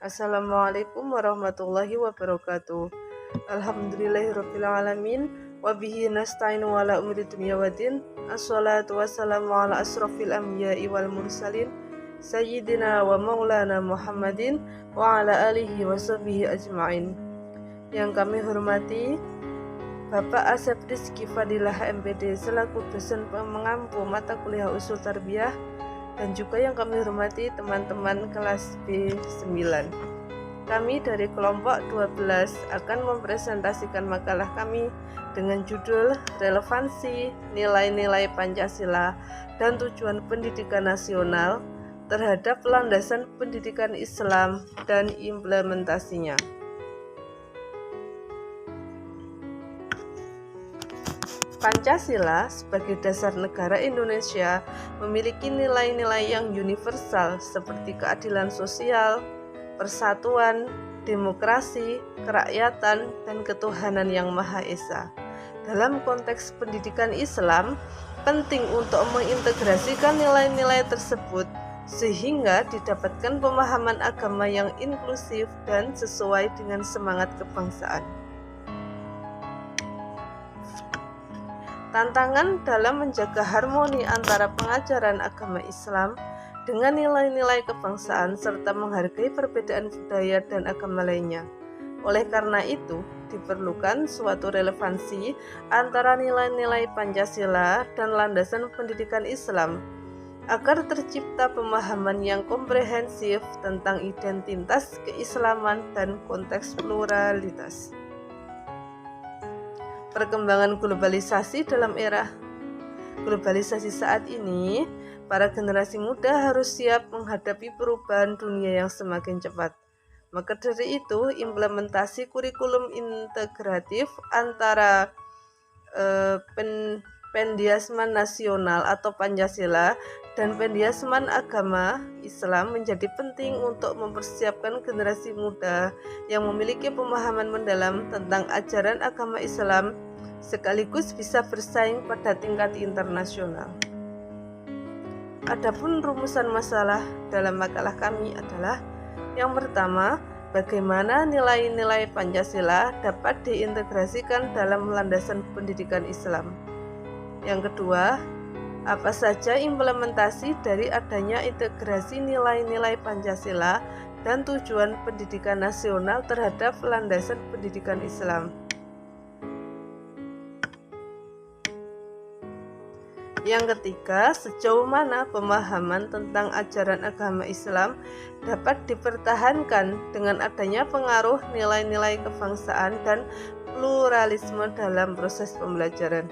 Assalamualaikum warahmatullahi wabarakatuh. Alhamdulillahirabbil alamin wa bihi nasta'inu ala umuri dunya waddin. Assalatu wassalamu ala asrofil anbiya'i wal mursalin sayyidina wa maulana Muhammadin wa ala alihi wa sahbihi ajma'in. Yang kami hormati Bapak Asep Rizky Fadilah MPD selaku dosen pengampu mata kuliah usul tarbiyah, dan juga yang kami hormati teman-teman kelas B9. Kami dari kelompok 12 akan mempresentasikan makalah kami dengan judul Relevansi Nilai-nilai Pancasila dan Tujuan Pendidikan Nasional terhadap Landasan Pendidikan Islam dan Implementasinya. Pancasila sebagai dasar negara Indonesia memiliki nilai-nilai yang universal seperti keadilan sosial, persatuan, demokrasi, kerakyatan, dan ketuhanan yang Maha Esa. Dalam konteks pendidikan Islam, penting untuk mengintegrasikan nilai-nilai tersebut sehingga didapatkan pemahaman agama yang inklusif dan sesuai dengan semangat kebangsaan. Tantangan dalam menjaga harmoni antara pengajaran agama Islam dengan nilai-nilai kebangsaan serta menghargai perbedaan budaya dan agama lainnya. Oleh karena itu, diperlukan suatu relevansi antara nilai-nilai Pancasila dan landasan pendidikan Islam agar tercipta pemahaman yang komprehensif tentang identitas keislaman dan konteks pluralitas. Perkembangan globalisasi dalam era globalisasi saat ini, para generasi muda harus siap menghadapi perubahan dunia yang semakin cepat. Maka dari itu, implementasi kurikulum integratif antara pendiasman nasional atau Pancasila dan pendiasman agama Islam menjadi penting untuk mempersiapkan generasi muda yang memiliki pemahaman mendalam tentang ajaran agama Islam sekaligus bisa bersaing pada tingkat internasional. Adapun rumusan masalah dalam makalah kami adalah: yang pertama, bagaimana nilai-nilai Pancasila dapat diintegrasikan dalam landasan pendidikan Islam. Yang kedua, apa saja implementasi dari adanya integrasi nilai-nilai Pancasila dan tujuan pendidikan nasional terhadap landasan pendidikan Islam. Yang ketiga, sejauh mana pemahaman tentang ajaran agama Islam dapat dipertahankan dengan adanya pengaruh nilai-nilai kebangsaan dan pluralisme dalam proses pembelajaran.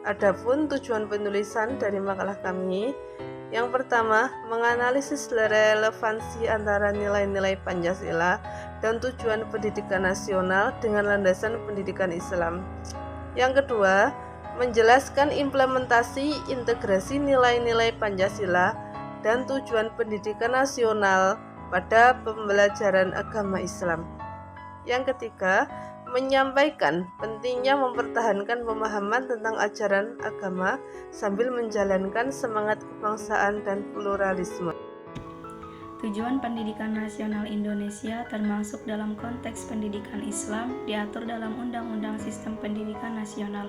Adapun tujuan penulisan dari makalah kami, yang pertama, menganalisis relevansi antara nilai-nilai Pancasila dan tujuan pendidikan nasional dengan landasan pendidikan Islam. Yang kedua, menjelaskan implementasi integrasi nilai-nilai Pancasila dan tujuan pendidikan nasional pada pembelajaran agama Islam. Yang ketiga, menyampaikan pentingnya mempertahankan pemahaman tentang ajaran agama sambil menjalankan semangat kebangsaan dan pluralisme. Tujuan pendidikan nasional Indonesia termasuk dalam konteks pendidikan Islam diatur dalam Undang-Undang Sistem Pendidikan Nasional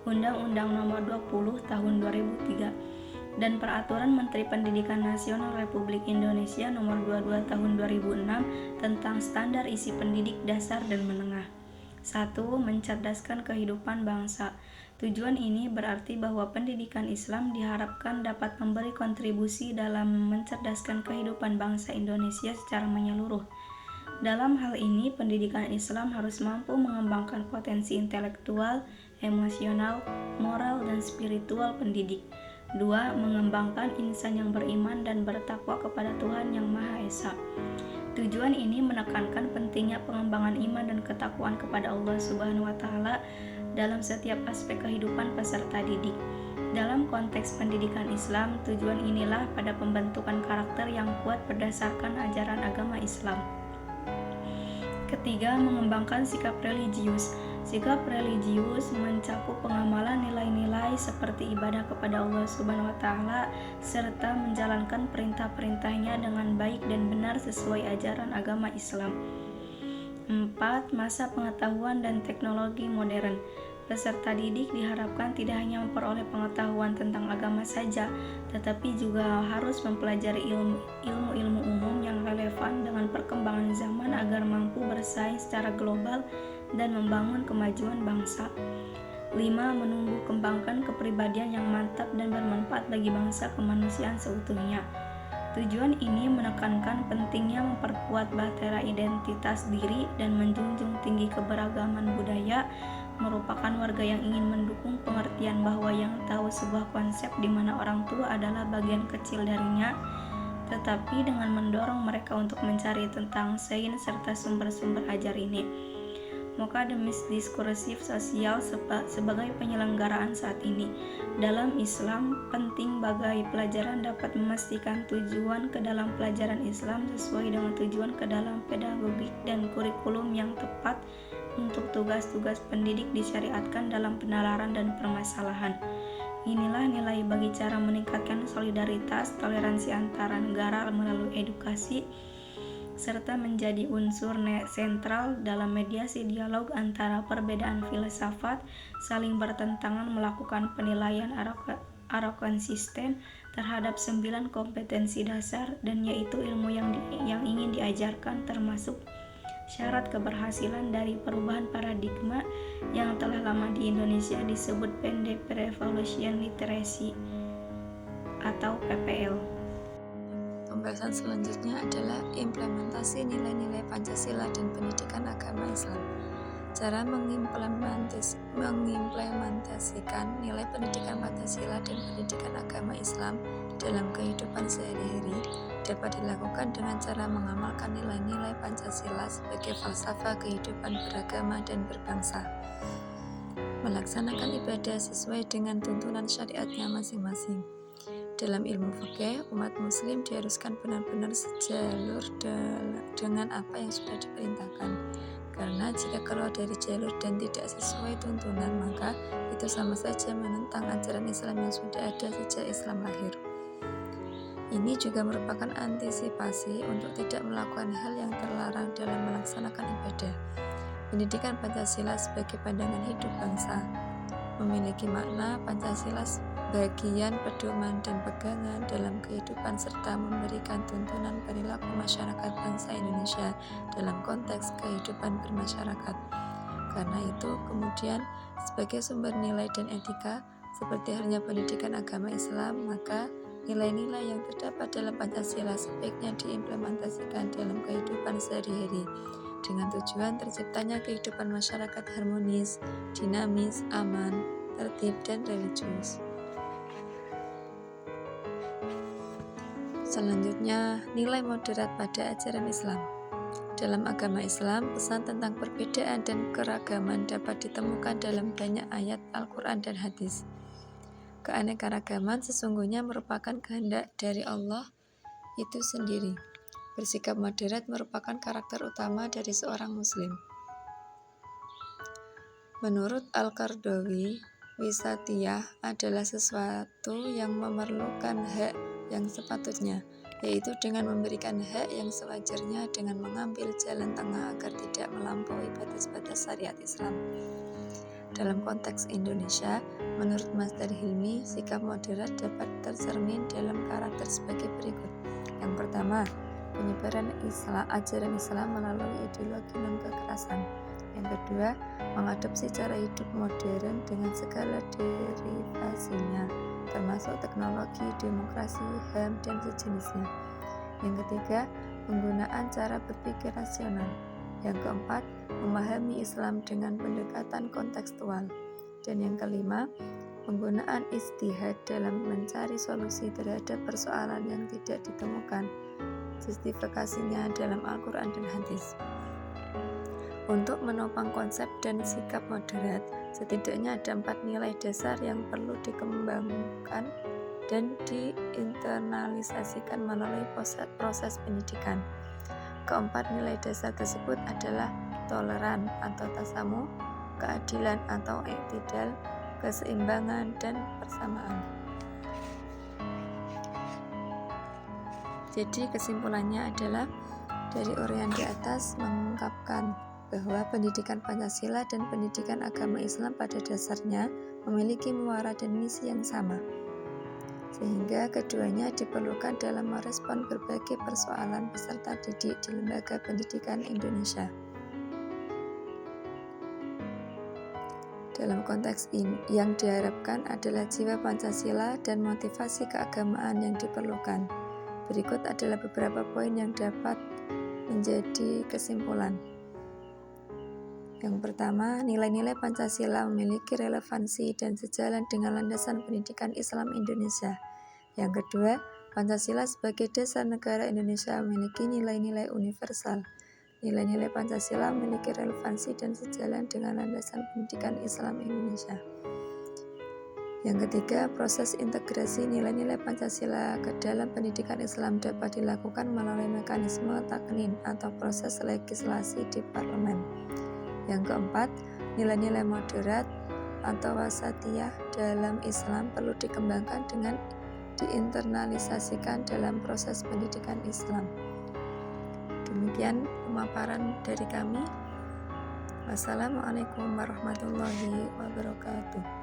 Undang-Undang Nomor 20 Tahun 2003 dan Peraturan Menteri Pendidikan Nasional Republik Indonesia Nomor 22 Tahun 2006 tentang standar isi pendidik dasar dan menengah. 1. Mencerdaskan kehidupan bangsa. Tujuan ini berarti bahwa pendidikan Islam diharapkan dapat memberi kontribusi dalam mencerdaskan kehidupan bangsa Indonesia secara menyeluruh. Dalam hal ini, pendidikan Islam harus mampu mengembangkan potensi intelektual, emosional, moral, dan spiritual pendidik. 2. Mengembangkan insan yang beriman dan bertakwa kepada Tuhan Yang Maha Esa. Tujuan ini menekankan pentingnya pengembangan iman dan ketakwaan kepada Allah Subhanahu wa Ta'ala dalam setiap aspek kehidupan peserta didik. Dalam konteks pendidikan Islam, tujuan inilah pada pembentukan karakter yang kuat berdasarkan ajaran agama Islam. Ketiga, mengembangkan sikap religius. Sikap religius mencakup pengamalan nilai-nilai seperti ibadah kepada Allah Subhanahu wa taala serta menjalankan perintah-perintahnya dengan baik dan benar sesuai ajaran agama Islam. 4. Masa pengetahuan dan teknologi modern. Peserta didik diharapkan tidak hanya memperoleh pengetahuan tentang agama saja, tetapi juga harus mempelajari ilmu-ilmu umum yang relevan dengan perkembangan zaman agar mampu bersaing secara global dan membangun kemajuan bangsa. 5. Menumbuh kembangkan kepribadian yang mantap dan bermanfaat bagi bangsa kemanusiaan seutuhnya. Tujuan ini menekankan pentingnya memperkuat bahtera identitas diri dan menjunjung tinggi keberagaman budaya, merupakan warga yang ingin mendukung pengertian bahwa yang tahu sebuah konsep di mana orang tua adalah bagian kecil darinya, tetapi dengan mendorong mereka untuk mencari tentang sains serta sumber-sumber ajar ini. Mokademis diskursif sosial sebagai penyelenggaraan saat ini. Dalam Islam, penting bagai pelajaran dapat memastikan tujuan ke dalam pelajaran Islam sesuai dengan tujuan ke dalam pedagogik dan kurikulum yang tepat untuk tugas-tugas pendidik disyariatkan dalam penalaran dan permasalahan. Inilah nilai bagi cara meningkatkan solidaritas, toleransi antara negara melalui edukasi, serta menjadi unsur sentral dalam mediasi dialog antara perbedaan filsafat, saling bertentangan melakukan penilaian konsisten terhadap 9 kompetensi dasar dan yaitu ilmu yang ingin diajarkan termasuk syarat keberhasilan dari perubahan paradigma yang telah lama di Indonesia disebut pendek Pre-Revolution Literacy atau PPL. Pembahasan selanjutnya adalah implementasi nilai-nilai Pancasila dan pendidikan agama Islam. Cara mengimplementasikan nilai pendidikan Pancasila dan pendidikan agama Islam dalam kehidupan sehari-hari dapat dilakukan dengan cara mengamalkan nilai-nilai Pancasila sebagai falsafah kehidupan beragama dan berbangsa, melaksanakan ibadah sesuai dengan tuntunan syariatnya masing-masing. Dalam ilmu fikih, umat muslim diharuskan benar-benar sejalur dengan apa yang sudah diperintahkan. Karena jika keluar dari jalur dan tidak sesuai tuntunan, maka itu sama saja menentang ajaran Islam yang sudah ada sejak Islam lahir. Ini juga merupakan antisipasi untuk tidak melakukan hal yang terlarang dalam melaksanakan ibadah. Pendidikan Pancasila sebagai pandangan hidup bangsa memiliki makna Pancasila bagian pedoman dan pegangan dalam kehidupan serta memberikan tuntunan perilaku masyarakat bangsa Indonesia dalam konteks kehidupan bermasyarakat. Karena itu, kemudian sebagai sumber nilai dan etika, seperti halnya pendidikan agama Islam, maka nilai-nilai yang terdapat dalam Pancasila sebaiknya diimplementasikan dalam kehidupan sehari-hari dengan tujuan terciptanya kehidupan masyarakat harmonis, dinamis, aman, tertib, dan religius. Selanjutnya, nilai moderat pada ajaran Islam. Dalam agama Islam, pesan tentang perbedaan dan keragaman dapat ditemukan dalam banyak ayat Al-Quran dan hadis. Keanekaragaman sesungguhnya merupakan kehendak dari Allah itu sendiri. Bersikap moderat merupakan karakter utama dari seorang muslim. Menurut Al-Qardawi, wisatiyah adalah sesuatu yang memerlukan hak yang sepatutnya, yaitu dengan memberikan hak yang sewajarnya dengan mengambil jalan tengah agar tidak melampaui batas-batas syariat Islam. Dalam konteks Indonesia, menurut Master Hilmi, sikap moderat dapat tercermin dalam karakter sebagai berikut. Yang pertama, penyebaran ajaran Islam melalui ideologi non-kekerasan. Yang kedua, mengadopsi cara hidup modern dengan segala derivasinya, termasuk teknologi, demokrasi, HAM, dan sejenisnya. Yang ketiga, penggunaan cara berpikir rasional. Yang keempat, memahami Islam dengan pendekatan kontekstual. Dan yang kelima, penggunaan ijtihad dalam mencari solusi terhadap persoalan yang tidak ditemukan justifikasinya dalam Al-Quran dan hadis. Untuk menopang konsep dan sikap moderat, setidaknya ada 4 nilai dasar yang perlu dikembangkan dan diinternalisasikan melalui proses pendidikan. Keempat nilai dasar tersebut adalah toleran atau tasamuh, keadilan atau i'tidal, keseimbangan, dan persamaan. Jadi kesimpulannya adalah dari uraian di atas mengungkapkan bahwa pendidikan Pancasila dan pendidikan agama Islam pada dasarnya memiliki muara dan misi yang sama, sehingga keduanya diperlukan dalam merespon berbagai persoalan peserta didik di lembaga pendidikan Indonesia. Dalam konteks ini, yang diharapkan adalah jiwa Pancasila dan motivasi keagamaan yang diperlukan. Berikut adalah beberapa poin yang dapat menjadi kesimpulan. Yang pertama, nilai-nilai Pancasila memiliki relevansi dan sejalan dengan landasan pendidikan Islam Indonesia. Yang kedua, Pancasila sebagai dasar negara Indonesia memiliki nilai-nilai universal. Nilai-nilai Pancasila memiliki relevansi dan sejalan dengan landasan pendidikan Islam Indonesia. Yang ketiga, proses integrasi nilai-nilai Pancasila ke dalam pendidikan Islam dapat dilakukan melalui mekanisme taknin atau proses legislasi di parlemen. Yang keempat, nilai-nilai moderat atau wasatiyah dalam Islam perlu dikembangkan dengan diinternalisasikan dalam proses pendidikan Islam. Demikian pemaparan dari kami. Wassalamualaikum warahmatullahi wabarakatuh.